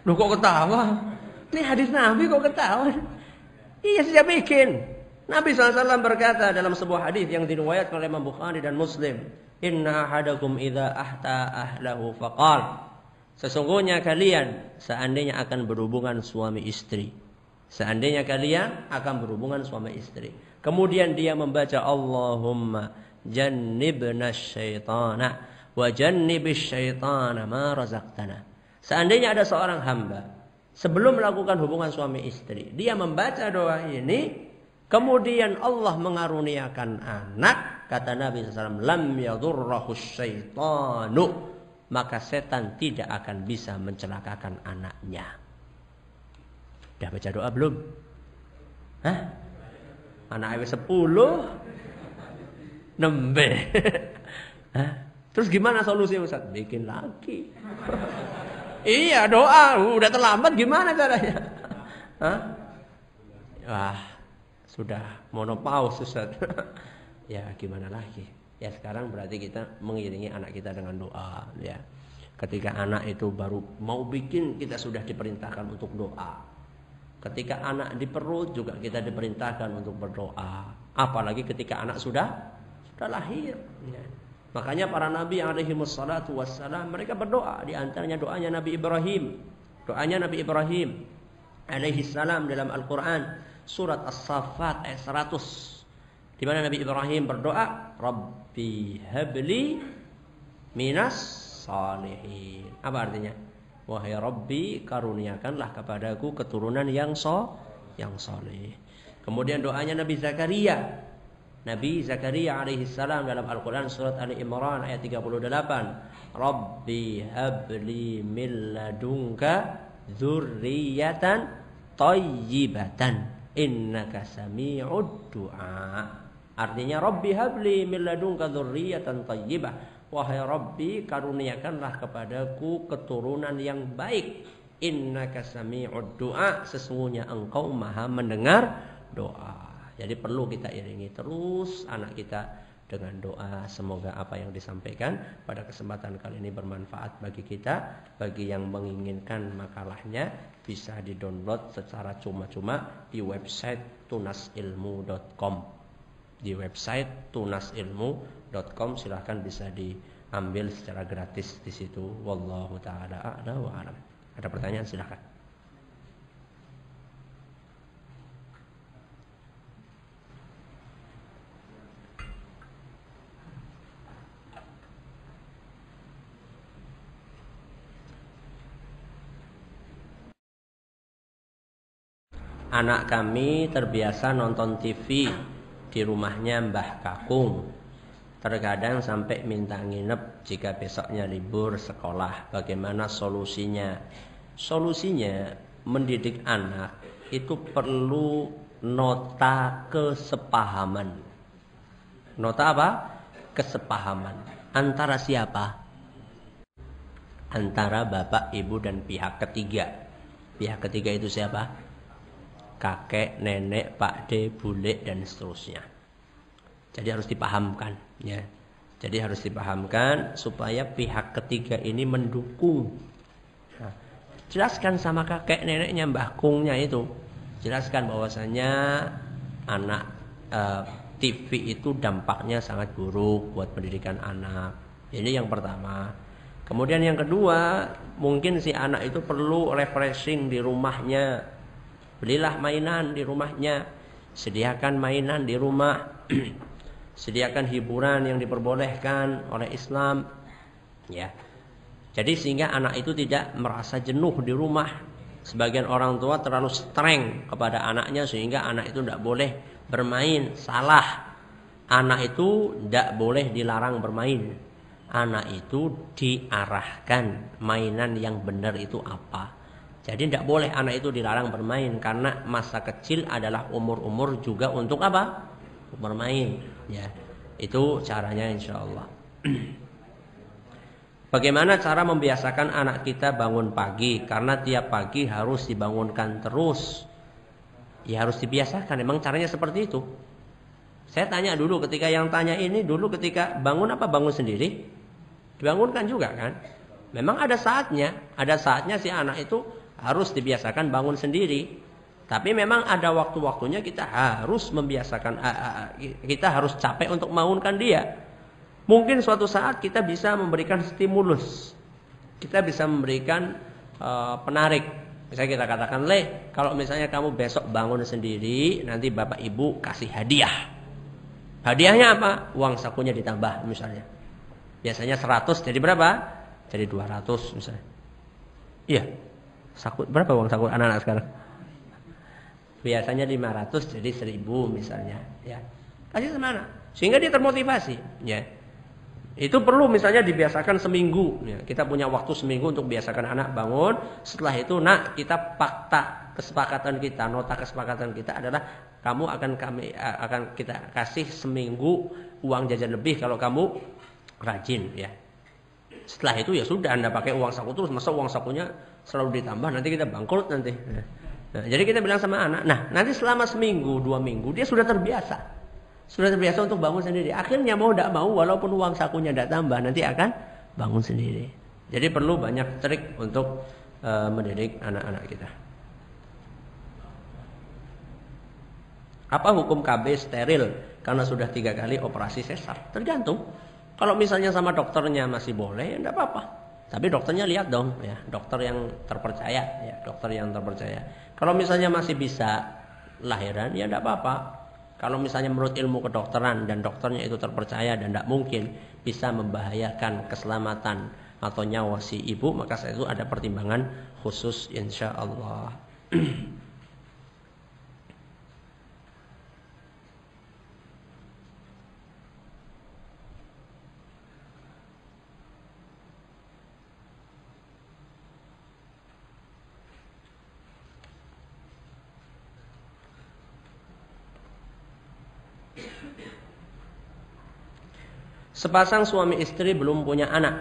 Loh kok ketawa? Ini hadis Nabi kok ketawa? Iya, sejak bikin. Nabi SAW berkata dalam sebuah hadis yang diriwayatkan oleh Imam Bukhari dan Muslim, "Inna ahadakum idza ahta ahlahu faqal." Sesungguhnya kalian seandainya akan berhubungan suami istri. Seandainya kalian akan berhubungan suami istri. Kemudian dia membaca Allahumma jannibna syaitana wa jannibis syaitana ma razaqtana. Seandainya ada seorang hamba sebelum melakukan hubungan suami istri, dia membaca doa ini, kemudian Allah mengaruniakan anak, kata Nabi SAW, lam yadurrahu syaitanu, maka setan tidak akan bisa mencelakakan anaknya. Udah baca doa belum? Anak AW 10 nembe. Terus gimana solusinya Ustaz? Bikin lagi. Iya, doa. Udah terlambat gimana caranya? Wah, sudah monopause Ustaz. Ya gimana lagi? Ya sekarang berarti kita mengiringi anak kita dengan doa ya. Ketika anak itu baru mau bikin, kita sudah diperintahkan untuk doa. Ketika anak di perut juga kita diperintahkan untuk berdoa. Apalagi ketika anak sudah lahir ya. Makanya para nabi alaihi wassalatu wassalam mereka berdoa. Di antaranya doanya Nabi Ibrahim. Doanya Nabi Ibrahim alaihi salam dalam Al-Quran surat As-Saffat ayat 100. Di mana Nabi Ibrahim berdoa, Rabbi habli minas salihin. Apa artinya? Wahai Rabbi, karuniakanlah kepadaku keturunan yang saleh. Kemudian doanya Nabi Zakaria. Nabi Zakaria alaihi salam dalam Al-Quran surat Ali Imran ayat 38. Rabbi habli min ladunka dzurriyyatan thayyibatan innaka sami'ud du'a. Artinya Rabbi habli min ladunka dzurriyyatan thayyibah. Wahai Rabbi, karuniakanlah kepadaku keturunan yang baik. Innaka sami'ud du'a, sesungguhnya engkau maha mendengar doa. Jadi perlu kita iringi terus anak kita dengan doa. Semoga apa yang disampaikan pada kesempatan kali ini bermanfaat bagi kita. Bagi yang menginginkan makalahnya bisa di-download secara cuma-cuma di website tunasilmu.com. Di website tunasilmu.com silahkan bisa diambil secara gratis di situ. Wallahu taala a'la wa a'lam. Ada pertanyaan silahkan. Anak kami terbiasa nonton TV di rumahnya Mbah Kakung. Terkadang sampai minta nginep jika besoknya libur sekolah. Bagaimana solusinya? Solusinya mendidik anak itu perlu nota kesepahaman. Nota apa? Kesepahaman. Antara siapa? Antara bapak, ibu, dan pihak ketiga. Pihak ketiga itu siapa? Kakek, nenek, pakde, bule, dan seterusnya. Jadi harus dipahamkan, ya. Jadi harus dipahamkan supaya pihak ketiga ini mendukung. Nah, jelaskan sama kakek neneknya, mbah kungnya itu. Jelaskan bahwasanya anak TV itu dampaknya sangat buruk buat pendidikan anak. Ini yang pertama. Kemudian yang kedua, mungkin si anak itu perlu refreshing di rumahnya. Belilah mainan di rumahnya. Sediakan mainan di rumah. Sediakan hiburan yang diperbolehkan oleh Islam, ya. Jadi sehingga anak itu tidak merasa jenuh di rumah. Sebagian orang tua terlalu streng kepada anaknya sehingga anak itu tidak boleh bermain. Salah. Anak itu tidak boleh dilarang bermain. Anak itu diarahkan mainan yang benar itu apa. Jadi tidak boleh anak itu dilarang bermain karena masa kecil adalah umur-umur juga untuk apa? Bermain, ya. Itu caranya insya Allah. Bagaimana cara membiasakan anak kita bangun pagi? Karena tiap pagi harus dibangunkan terus. Ya harus dibiasakan. Emang caranya seperti itu. Saya tanya dulu ketika yang tanya ini dulu ketika bangun apa bangun sendiri? Dibangunkan juga kan? Memang ada saatnya. Ada saatnya si anak itu harus dibiasakan bangun sendiri. Tapi memang ada waktu-waktunya kita harus membiasakan, kita harus capek untuk membangunkan dia. Mungkin suatu saat kita bisa memberikan stimulus, kita bisa memberikan penarik. Misalnya kita katakan, kalau misalnya kamu besok bangun sendiri, nanti bapak ibu kasih hadiah. Hadiahnya apa? Uang sakunya ditambah misalnya. Biasanya 100 jadi berapa? Jadi 200 misalnya. Iya, saku berapa uang saku anak-anak sekarang? Biasanya 500 jadi 1000 misalnya, ya. Kasih semana sehingga dia termotivasi, ya. Itu perlu misalnya dibiasakan seminggu, ya. Kita punya waktu seminggu untuk biasakan anak bangun. Setelah itu, nak, kita fakta kesepakatan kita, nota kesepakatan kita adalah kamu akan kita kasih seminggu uang jajan lebih kalau kamu rajin, ya. Setelah itu ya sudah, Anda pakai uang saku terus, masa uang sakunya selalu ditambah, nanti kita bangkrut nanti. Ya. Nah, jadi kita bilang sama anak, nah nanti selama seminggu, 2 minggu dia sudah terbiasa. Sudah terbiasa untuk bangun sendiri. Akhirnya mau tidak mau walaupun uang sakunya tidak tambah, nanti akan bangun sendiri. Jadi perlu banyak trik untuk mendidik anak-anak kita. Apa hukum KB steril karena sudah 3 kali operasi sesar? Tergantung. Kalau misalnya sama dokternya masih boleh, ya tidak apa-apa. Tapi dokternya lihat dong, ya, dokter yang terpercaya, ya, dokter yang terpercaya. Kalau misalnya masih bisa lahiran, ya tidak apa-apa. Kalau misalnya menurut ilmu kedokteran dan dokternya itu terpercaya dan tidak mungkin bisa membahayakan keselamatan atau nyawa si ibu, maka saat itu ada pertimbangan khusus insya Allah. Sepasang suami istri belum punya anak,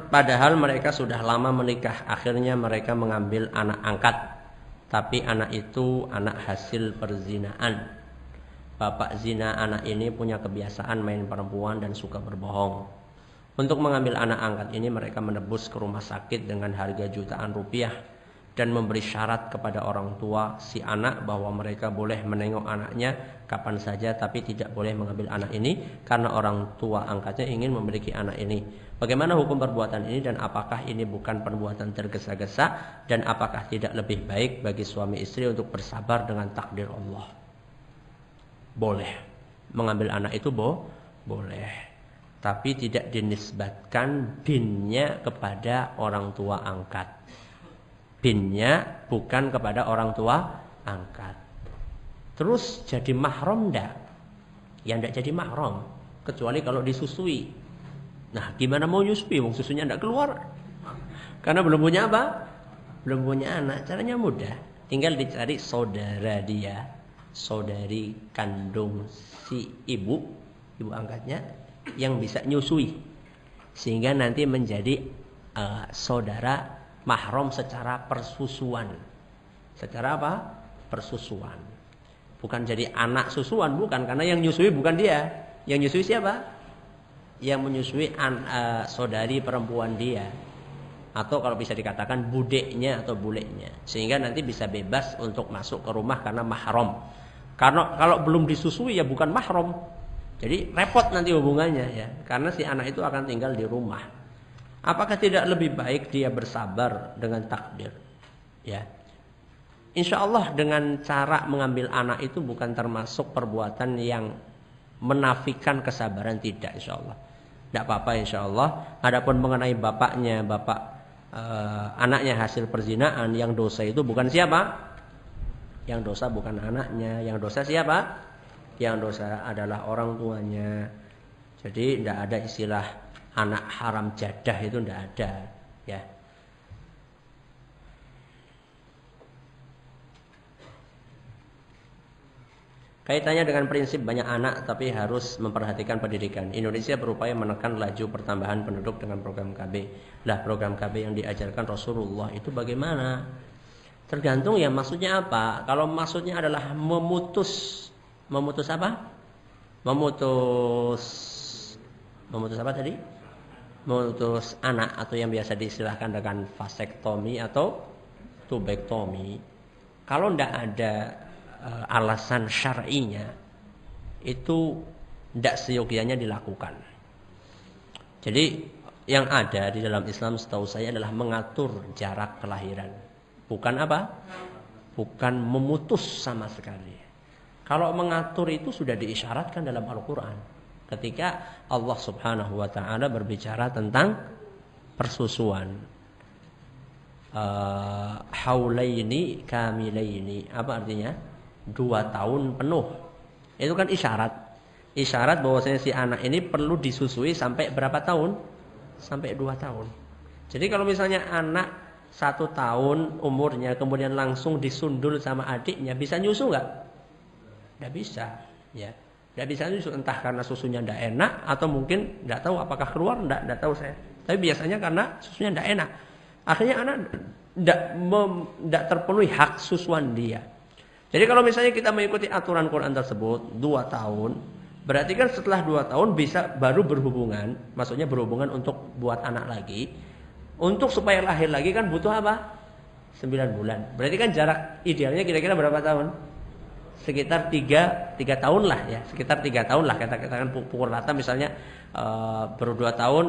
padahal mereka sudah lama menikah. Akhirnya mereka mengambil anak angkat, tapi anak itu anak hasil perzinaan. Bapak zina anak ini punya kebiasaan main perempuan dan suka berbohong. Untuk mengambil anak angkat ini mereka menebus ke rumah sakit dengan harga jutaan rupiah dan memberi syarat kepada orang tua si anak bahwa mereka boleh menengok anaknya kapan saja, tapi tidak boleh mengambil anak ini karena orang tua angkatnya ingin memiliki anak ini. Bagaimana hukum perbuatan ini dan apakah ini bukan perbuatan tergesa-gesa, dan apakah tidak lebih baik bagi suami istri untuk bersabar dengan takdir Allah? Boleh mengambil anak itu, boleh, tapi tidak dinisbatkan binnya kepada orang tua angkat. Binnya bukan kepada orang tua angkat. Terus jadi mahram enggak? Ya enggak jadi mahram. kecuali kalau disusui. Nah, gimana mau nyusui? Wong susunya tidak keluar. Karena belum punya apa? Belum punya anak. Caranya mudah. Tinggal dicari saudara dia, saudari kandung si ibu angkatnya yang bisa nyusui. Sehingga nanti menjadi saudara mahram secara persusuan. Secara apa? Persusuan. Bukan jadi anak susuan, bukan. Karena yang nyusui bukan dia. Yang nyusui siapa? Yang menyusui saudari perempuan dia. Atau kalau bisa dikatakan budeknya atau buleknya. Sehingga nanti bisa bebas untuk masuk ke rumah karena mahram. Karena kalau belum disusui ya bukan mahram. Jadi repot nanti hubungannya ya. Karena si anak itu akan tinggal di rumah. Apakah tidak lebih baik dia bersabar dengan takdir? Ya. Insya Allah dengan cara mengambil anak itu bukan termasuk perbuatan yang menafikan kesabaran, tidak, insya Allah. Tidak apa-apa insya Allah. Adapun mengenai bapaknya, anaknya hasil perzinaan, yang dosa itu bukan siapa? Yang dosa bukan anaknya. Yang dosa siapa? Yang dosa adalah orang tuanya. Jadi tidak ada istilah anak haram jadah, itu tidak ada. Ya. Kaitannya dengan prinsip banyak anak tapi harus memperhatikan pendidikan. Indonesia berupaya menekan laju pertambahan penduduk dengan program KB. Lah, program KB yang diajarkan Rasulullah itu bagaimana? Tergantung ya maksudnya apa. Kalau maksudnya adalah memutus apa? Memutus apa tadi? Memutus anak, atau yang biasa diistilahkan dengan vasektomi atau tubektomi. Kalau tidak ada alasan syar'inya, itu tidak seyogianya dilakukan. Jadi yang ada di dalam Islam setahu saya adalah mengatur jarak kelahiran, bukan apa? Bukan memutus sama sekali. Kalau mengatur itu sudah diisyaratkan dalam Al-Quran ketika Allah Subhanahu wa ta'ala berbicara tentang persusuan. Haulaini kamilaini, apa artinya? 2 tahun penuh. Itu kan isyarat bahwasanya si anak ini perlu disusui sampai berapa tahun? Sampai 2 tahun. Jadi kalau misalnya anak 1 tahun umurnya kemudian langsung disundul sama adiknya, bisa nyusu nggak? Nggak bisa, ya. Nggak bisa nyusu, entah karena susunya nggak enak atau mungkin nggak tahu apakah keluar, nggak tahu saya. Tapi biasanya karena susunya nggak enak. Akhirnya anak nggak terpenuhi hak susuan dia. Jadi kalau misalnya kita mengikuti aturan Quran tersebut 2 tahun, berarti kan setelah 2 tahun bisa baru berhubungan, maksudnya berhubungan untuk buat anak lagi. Untuk supaya lahir lagi kan butuh apa? 9 bulan. Berarti kan jarak idealnya kira-kira berapa tahun? Sekitar 3 tahun lah ya, sekitar 3 tahun lah, katakan pukul rata misalnya baru 2 tahun,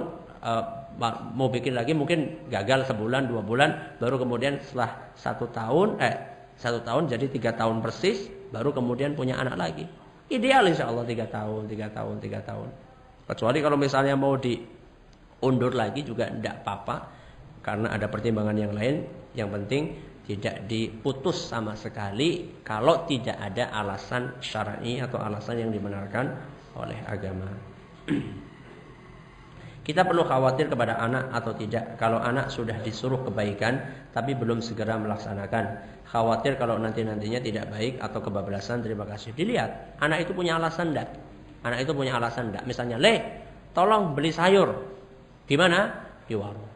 mau bikin lagi mungkin gagal sebulan 2 bulan, baru kemudian setelah 1 tahun jadi 3 tahun persis, baru kemudian punya anak lagi. Ideal insya Allah 3 tahun. Kecuali kalau misalnya mau diundur lagi juga tidak apa-apa, karena ada pertimbangan yang lain. Yang penting tidak diputus sama sekali kalau tidak ada alasan syar'i atau alasan yang dibenarkan oleh agama. Kita perlu khawatir kepada anak atau tidak kalau anak sudah disuruh kebaikan tapi belum segera melaksanakan. Khawatir kalau nantinya tidak baik atau kebablasan. Terima kasih. Dilihat anak itu punya alasan enggak? Anak itu punya alasan enggak? Misalnya, tolong beli sayur. Di mana? Di warung.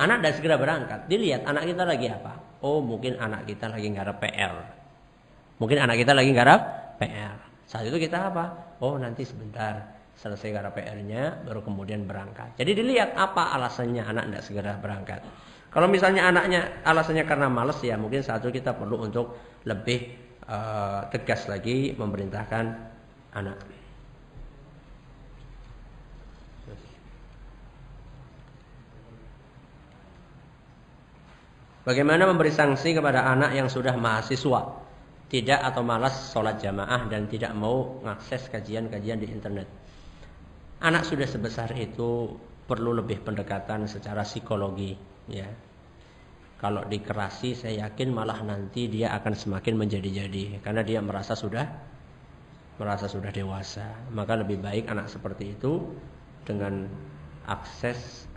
Anak tidak segera berangkat. Dilihat anak kita lagi apa? Oh, mungkin anak kita lagi nggarap PR. Saat itu kita apa? Oh, nanti sebentar selesai garap PR-nya baru kemudian berangkat. Jadi dilihat apa alasannya anak tidak segera berangkat. Kalau misalnya anaknya alasannya karena malas, ya mungkin saat itu kita perlu untuk lebih tegas lagi memerintahkan anak. Bagaimana memberi sanksi kepada anak yang sudah mahasiswa, tidak atau malas sholat jamaah dan tidak mau mengakses kajian-kajian di internet? Anak sudah sebesar itu perlu lebih pendekatan secara psikologi, ya. Kalau dikerasi, saya yakin malah nanti dia akan semakin menjadi-jadi karena dia merasa sudah merasa sudah dewasa. Maka lebih baik anak seperti itu dengan akses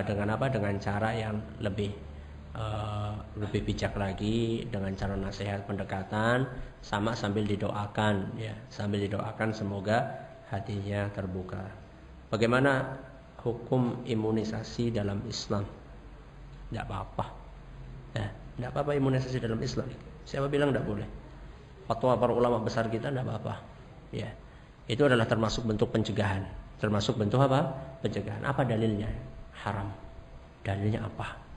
dengan cara yang lebih bijak lagi, dengan cara nasihat pendekatan, sama sambil didoakan ya, sambil didoakan semoga hatinya terbuka. Bagaimana hukum imunisasi dalam Islam? Tidak apa-apa ya, tidak apa-apa imunisasi dalam Islam. Siapa bilang tidak boleh? Fatwa para ulama besar kita tidak apa-apa ya. Itu adalah termasuk bentuk pencegahan. Termasuk bentuk apa? Pencegahan. Apa dalilnya? Haram. Dalilnya apa?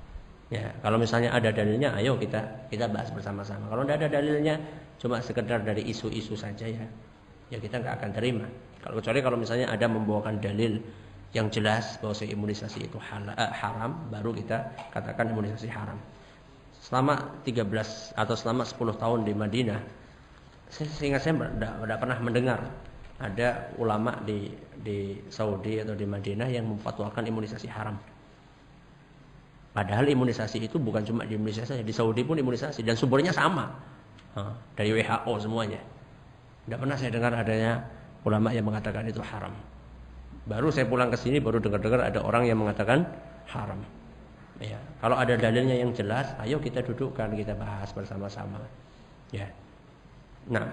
Ya, kalau misalnya ada dalilnya, ayo kita bahas bersama-sama. Kalau tidak ada dalilnya, cuma sekedar dari isu-isu saja ya kita nggak akan terima. Kecuali kalau misalnya ada membawakan dalil yang jelas bahwa imunisasi itu haram, baru kita katakan imunisasi haram. Selama 13 atau selama 10 tahun di Madinah, sehingga saya tidak pernah mendengar ada ulama di Saudi atau di Madinah yang memfatwakan imunisasi haram. Padahal imunisasi itu bukan cuma di Indonesia saja, di Saudi pun imunisasi dan sumbernya sama dari WHO semuanya. Tidak pernah saya dengar adanya ulama yang mengatakan itu haram. Baru saya pulang ke sini baru dengar ada orang yang mengatakan haram. Ya, kalau ada dalilnya yang jelas, ayo kita dudukkan, kita bahas bersama-sama. Ya. Nah,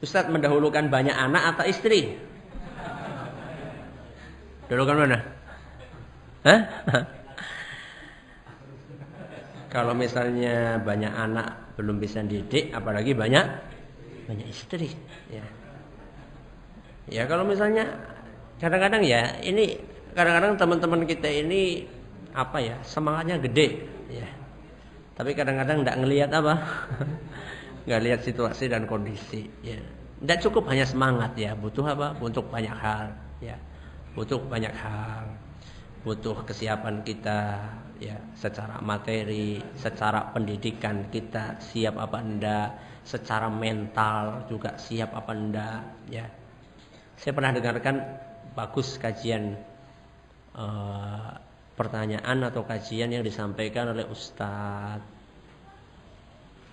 Ustadz mendahulukan banyak anak atau istri? Dahulukan mana? Hah? Kalau misalnya banyak anak belum bisa didik, apalagi banyak istri. Ya kalau misalnya kadang-kadang ya ini kadang-kadang teman-teman kita ini apa ya semangatnya gede, ya. Tapi kadang-kadang tidak ngelihat apa. Nggak lihat situasi dan kondisi ya. Tidak cukup hanya semangat ya, butuh apa? Untuk banyak hal ya. Butuh banyak hal. Butuh kesiapan kita ya, secara materi, secara pendidikan kita siap apa enggak, secara mental juga siap apa enggak ya. Saya pernah dengarkan bagus kajian pertanyaan atau kajian yang disampaikan oleh Ustadz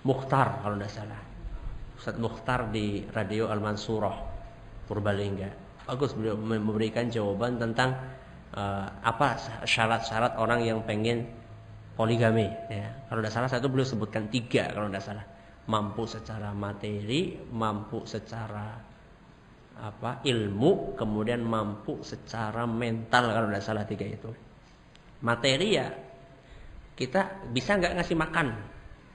Mukhtar kalau tidak salah, Ustadz Mukhtar di Radio Al-Mansurah Purbalingga. Bagus, beliau memberikan jawaban tentang apa syarat-syarat orang yang pengen poligami. Ya. Kalau tidak salah satu beliau sebutkan 3 kalau tidak salah. Mampu secara materi, mampu secara ilmu, kemudian mampu secara mental kalau tidak salah 3 itu. Materi ya kita bisa nggak ngasih makan.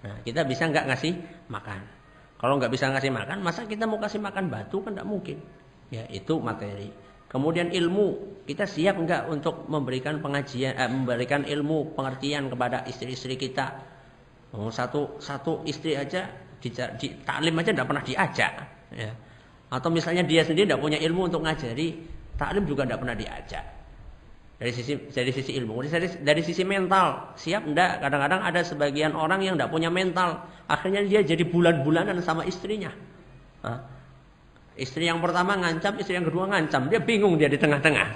Nah, kita bisa nggak ngasih makan. Kalau nggak bisa ngasih makan, masa kita mau kasih makan batu kan nggak mungkin. Ya, itu materi. Kemudian ilmu, kita siap nggak untuk memberikan pengajian, memberikan ilmu pengertian kepada istri-istri kita. Satu istri aja di taklim aja nggak pernah diajak. Ya. Atau misalnya dia sendiri nggak punya ilmu untuk ngajari, taklim juga nggak pernah diajak. Dari sisi ilmu, dari sisi mental siap enggak? Kadang-kadang ada sebagian orang yang enggak punya mental, akhirnya dia jadi bulan-bulanan sama istrinya. Istri yang pertama ngancam, istri yang kedua ngancam, dia bingung dia di tengah-tengah.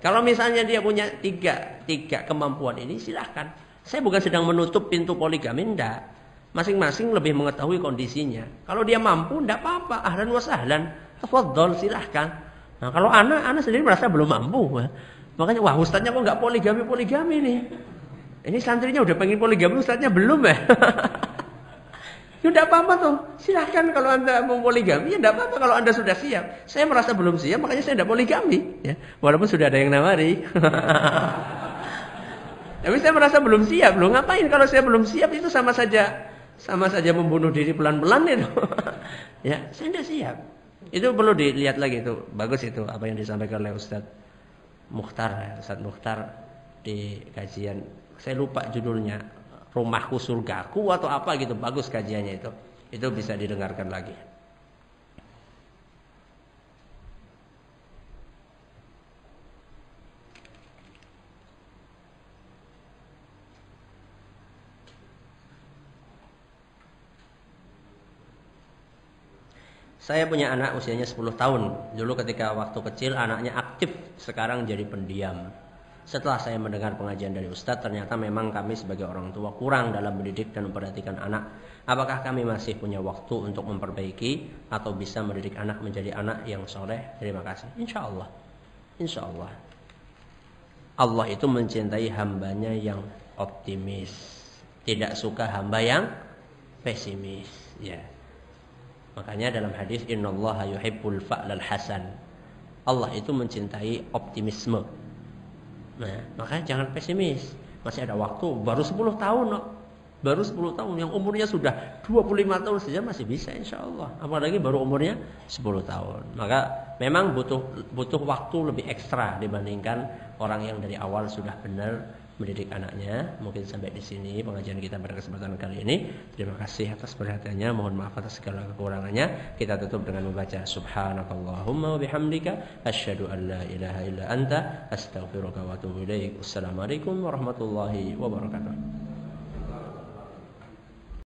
Kalau misalnya dia punya tiga kemampuan ini, silahkan. Saya bukan sedang menutup pintu poligami, enggak. Masing-masing lebih mengetahui kondisinya. Kalau dia mampu, enggak apa-apa, ahlan wa sahlan, tafadhol, silahkan. Nah, kalau anak sendiri merasa belum mampu, makanya wah ustadznya kok nggak poligami nih. Ini santrinya udah pengen poligami, ustadznya belum ya. Ya tidak apa-apa tuh. Silahkan kalau anda mau poligami, ya tidak apa-apa kalau anda sudah siap. Saya merasa belum siap, makanya saya tidak poligami. Ya, walaupun sudah ada yang nawari. Tapi saya merasa belum siap. Loh ngapain kalau saya belum siap, itu sama saja membunuh diri pelan-pelan itu. Ya, saya tidak siap. Itu perlu dilihat lagi itu. Bagus itu apa yang disampaikan oleh Ustadz Mukhtar di kajian, saya lupa judulnya, Rumahku Surgaku atau apa gitu, bagus kajiannya itu bisa didengarkan lagi. Saya punya anak usianya 10 tahun. Dulu ketika waktu kecil anaknya aktif, sekarang jadi pendiam. setelah saya mendengar pengajian dari Ustadz, ternyata memang kami sebagai orang tua kurang dalam mendidik dan memperhatikan anak. Apakah kami masih punya waktu untuk memperbaiki atau bisa mendidik anak menjadi anak yang soleh? Terima kasih. Insya Allah. Insya Allah. Allah itu mencintai hambanya yang optimis, tidak suka hamba yang pesimis. Ya. Makanya dalam hadis innallaha yuhibbul fa'lal hasan. Allah itu mencintai optimisme. Nah, makanya jangan pesimis. Masih ada waktu, baru 10 tahun, no. Baru 10 tahun, yang umurnya sudah 25 tahun saja masih bisa insya Allah. Apalagi baru umurnya 10 tahun. Maka memang butuh waktu lebih ekstra dibandingkan orang yang dari awal sudah benar mendidik anaknya. Mungkin sampai di sini pengajian kita pada kesempatan kali ini. Terima kasih atas perhatiannya. Mohon maaf atas segala kekurangannya. Kita tutup dengan membaca Subhanakallahumma wa bihamdika asyhadu an la ilaha illa anta astaghfiruka wa atubu ilaik. Wassalamualaikum warahmatullahi wabarakatuh.